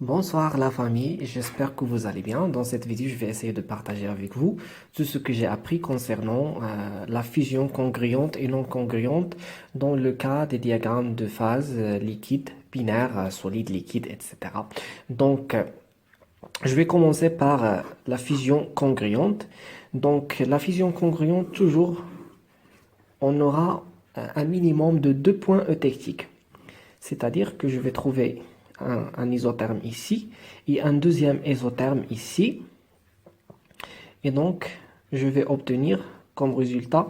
Bonsoir la famille, j'espère que vous allez bien. Dans cette vidéo, je vais essayer de partager avec vous tout ce que j'ai appris concernant la fusion congruente et non congruente dans le cas des diagrammes de phase liquide, binaire, solide, liquide, etc. Donc, je vais commencer par la fusion congruente. Donc, la fusion congruente, toujours, on aura un minimum de deux points eutectiques. C'est-à-dire que je vais trouver un isotherme ici et un deuxième isotherme ici. Et donc, je vais obtenir comme résultat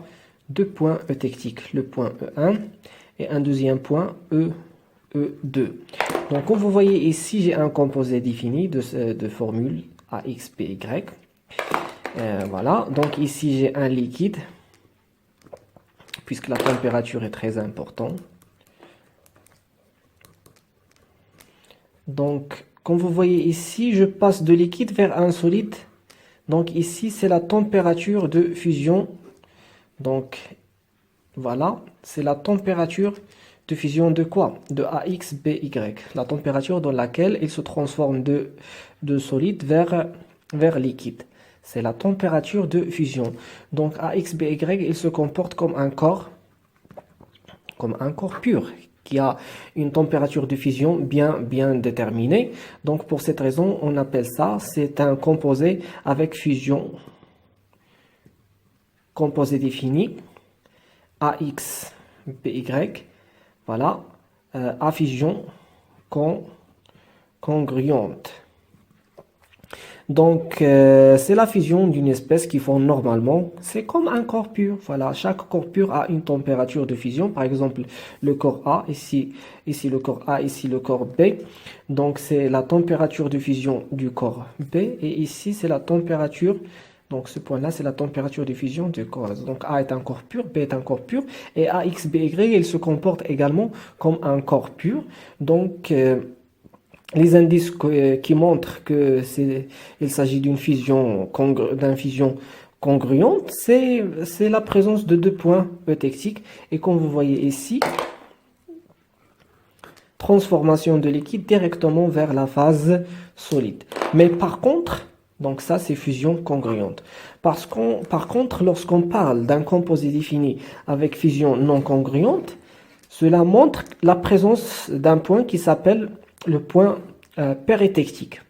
deux points eutectiques, le point E1 et un deuxième point E2. Donc, comme vous voyez ici, j'ai un composé défini de formule AX, BY. Voilà, donc ici j'ai un liquide, puisque la température est très importante. Donc, comme vous voyez ici, je passe de liquide vers un solide. Donc ici, c'est la température de fusion. Donc, voilà, c'est la température de fusion de quoi? De AX, BY. La température dans laquelle il se transforme de solide vers liquide. C'est la température de fusion. Donc AX, BY, il se comporte comme un corps pur, qui a une température de fusion bien déterminée. Donc pour cette raison, on appelle ça, c'est un composé avec fusion, composé défini, AX, BY, voilà, à fusion congruente. Donc, c'est la fusion d'une espèce qui forme normalement. C'est comme un corps pur. Voilà, chaque corps pur a une température de fusion. Par exemple, le corps A, ici le corps A, ici le corps B. Donc, c'est la température de fusion du corps B. Et ici, c'est la température. Donc, ce point-là, c'est la température de fusion du corps. Donc, A est un corps pur, B est un corps pur. Et AX, BY, il se comporte également comme un corps pur. Donc, les indices qui montrent que il s'agit d'une fusion, congruente, c'est la présence de deux points eutectiques. Et comme vous voyez ici, transformation de liquide directement vers la phase solide. Mais par contre, donc ça c'est fusion congruente. Par contre, lorsqu'on parle d'un composé défini avec fusion non congruente, cela montre la présence d'un point qui s'appelle le point pérétectique.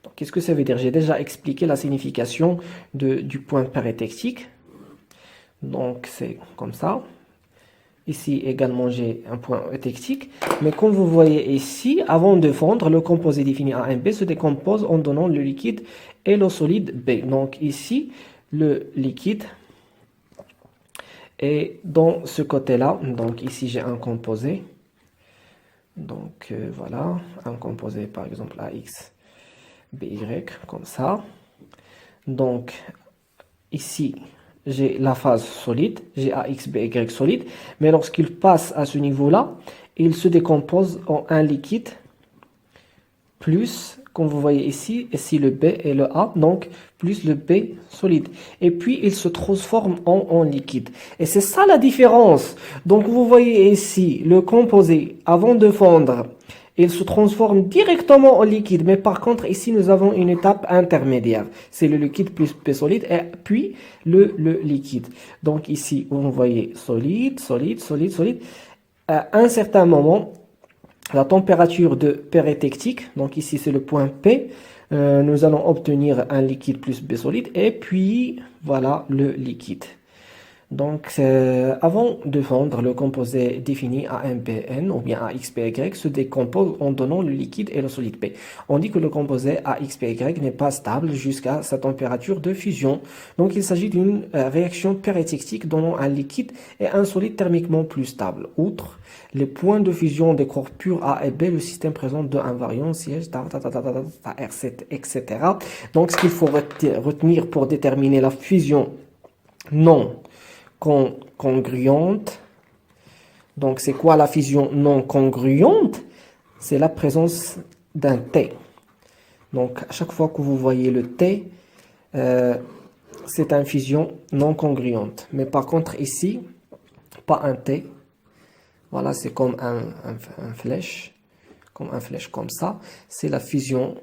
Donc, qu'est-ce que ça veut dire? J'ai déjà expliqué la signification du point pérétectique. Donc, c'est comme ça. Ici également, j'ai un point eutectique. Mais comme vous voyez ici, avant de fondre, le composé défini A et B se décompose en donnant le liquide et le solide B. Donc, ici, le liquide est dans ce côté-là. Donc, ici, j'ai un composé. Donc voilà, un composé par exemple AX, BY, comme ça. Donc ici, j'ai la phase solide, j'ai AX, BY solide. Mais lorsqu'il passe à ce niveau-là, il se décompose en un liquide plus, comme vous voyez ici le B et le A, donc plus le B solide. Et puis, il se transforme en liquide. Et c'est ça la différence. Donc, vous voyez ici le composé, avant de fondre, il se transforme directement en liquide. Mais par contre, ici, nous avons une étape intermédiaire. C'est le liquide plus B solide et puis le liquide. Donc, ici, vous voyez solide, solide, solide, solide. À un certain moment, la température de pérétectique, donc ici c'est le point P, nous allons obtenir un liquide plus B solide et puis voilà le liquide. Donc avant de fondre, le composé défini AMPN ou bien AXPY se décompose en donnant le liquide et le solide P. On dit que le composé AXPY n'est pas stable jusqu'à sa température de fusion. Donc il s'agit d'une réaction pérétectique donnant un liquide et un solide thermiquement plus stable. Outre les points de fusion des corps purs A et B, le système présente deux invariants, siège, R7, etc. Donc ce qu'il faut retenir pour déterminer la fusion non congruente. Donc, c'est quoi la fusion non congruente? C'est la présence d'un T. Donc, à chaque fois que vous voyez le T, c'est une fusion non congruente. Mais par contre, ici, pas un T. Voilà, c'est comme un flèche. comme un flèche comme ça. C'est la fusion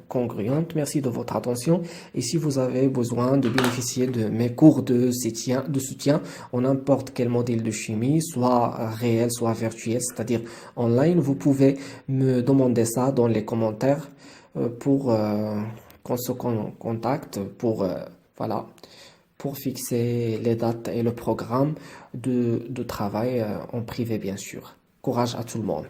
congruente. Merci de votre attention. Et si vous avez besoin de bénéficier de mes cours de soutien en n'importe quel modèle de chimie, soit réel, soit virtuel, c'est-à-dire online, vous pouvez me demander ça dans les commentaires pour qu'on se contacte pour voilà pour fixer les dates et le programme de travail en privé, bien sûr. Courage à tout le monde.